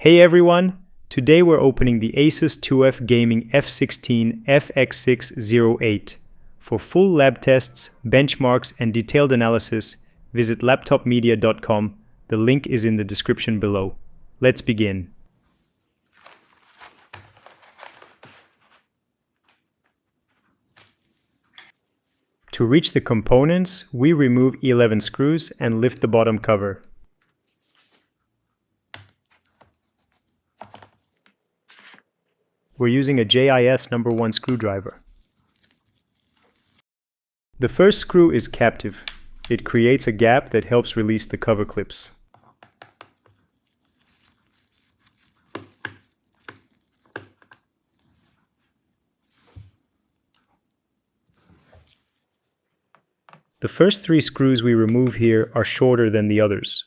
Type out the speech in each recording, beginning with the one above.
Hey everyone! Today we're opening the Asus TUF Gaming F16 FX608. For full lab tests, benchmarks, and detailed analysis, visit laptopmedia.com. The link is in the description below. Let's begin. To reach the components, we remove 11 screws and lift the bottom cover. We're using a JIS number 1 screwdriver. The first screw is captive. It creates a gap that helps release the cover clips. The first 3 screws we remove here are shorter than the others.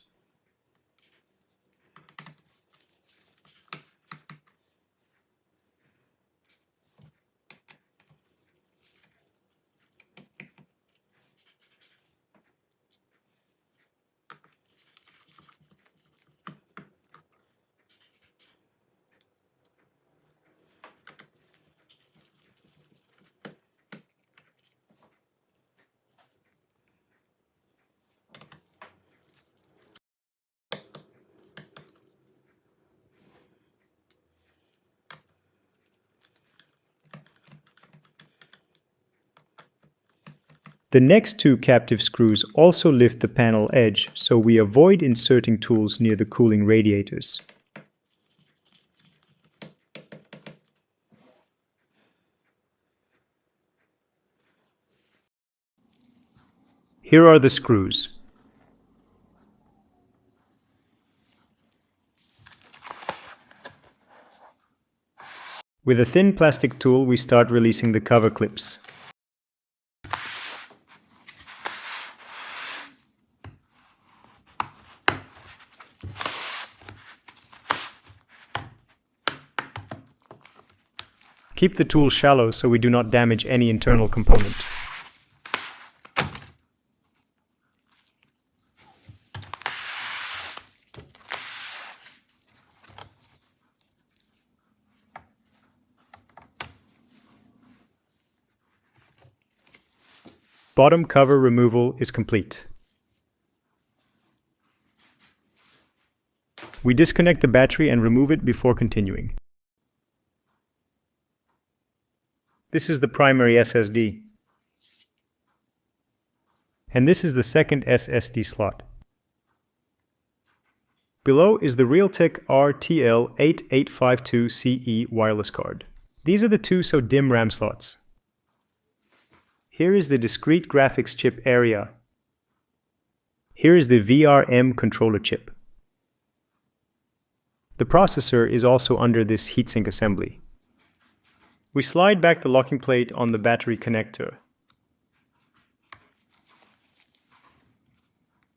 The next 2 captive screws also lift the panel edge, so we avoid inserting tools near the cooling radiators. Here are the screws. With a thin plastic tool, we start releasing the cover clips. Keep the tool shallow so we do not damage any internal component. Bottom cover removal is complete. We disconnect the battery and remove it before continuing. This is the primary SSD. And this is the second SSD slot. Below is the Realtek RTL8852CE wireless card. These are the 2 SO-DIMM RAM slots. Here is the discrete graphics chip area. Here is the VRM controller chip. The processor is also under this heatsink assembly. We slide back the locking plate on the battery connector.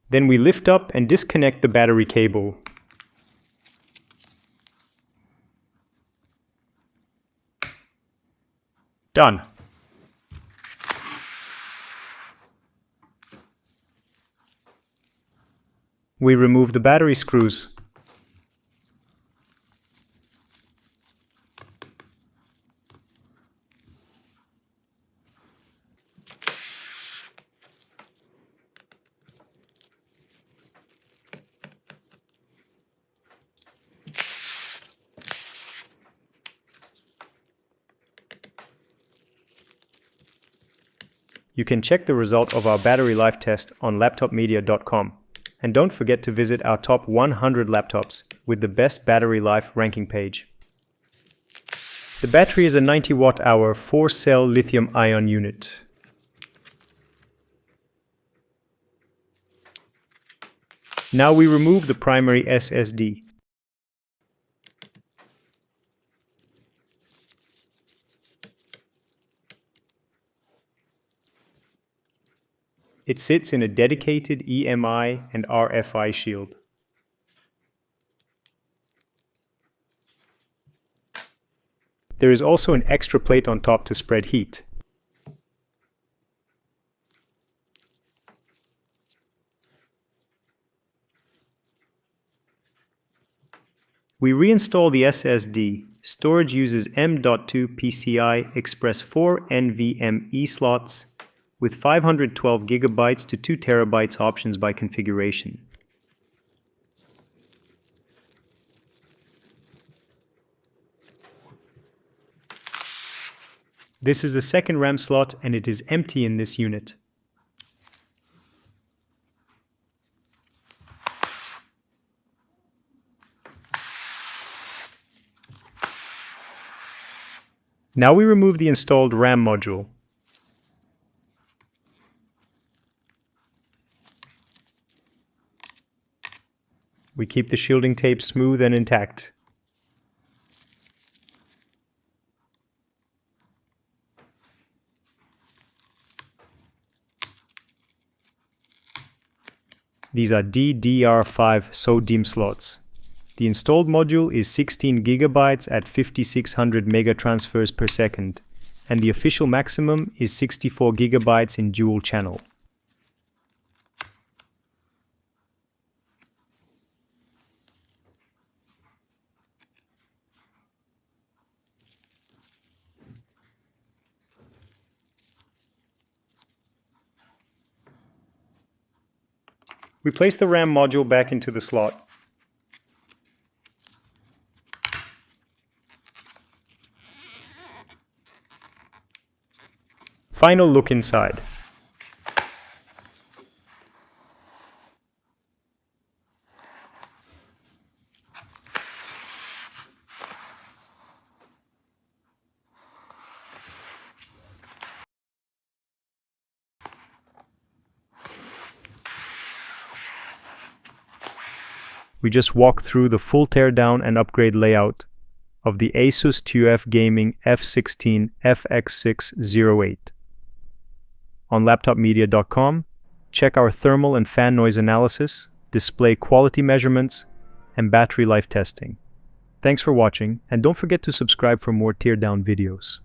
Then we lift up and disconnect the battery cable. Done. We remove the battery screws. You can check the result of our battery life test on laptopmedia.com. And don't forget to visit our top 100 laptops with the best battery life ranking page. The battery is a 90 watt-hour 4-cell lithium-ion unit. Now we remove the primary SSD. It sits in a dedicated EMI and RFI shield. There is also an extra plate on top to spread heat. We reinstall the SSD. Storage uses M.2 PCI Express 4 NVMe slots with 512 GB to 2 TB options by configuration. This is the second RAM slot and it is empty in this unit. Now we remove the installed RAM module. We keep the shielding tape smooth and intact. These are DDR5 SODIMM slots. The installed module is 16 GB at 5600 megatransfers per second, and the official maximum is 64 GB in dual channel. We place the RAM module back into the slot. Final look inside. We just walk through the full teardown and upgrade layout of the Asus TUF Gaming F16 FX608. On laptopmedia.com, check our thermal and fan noise analysis, display quality measurements, and battery life testing. Thanks for watching, and don't forget to subscribe for more teardown videos.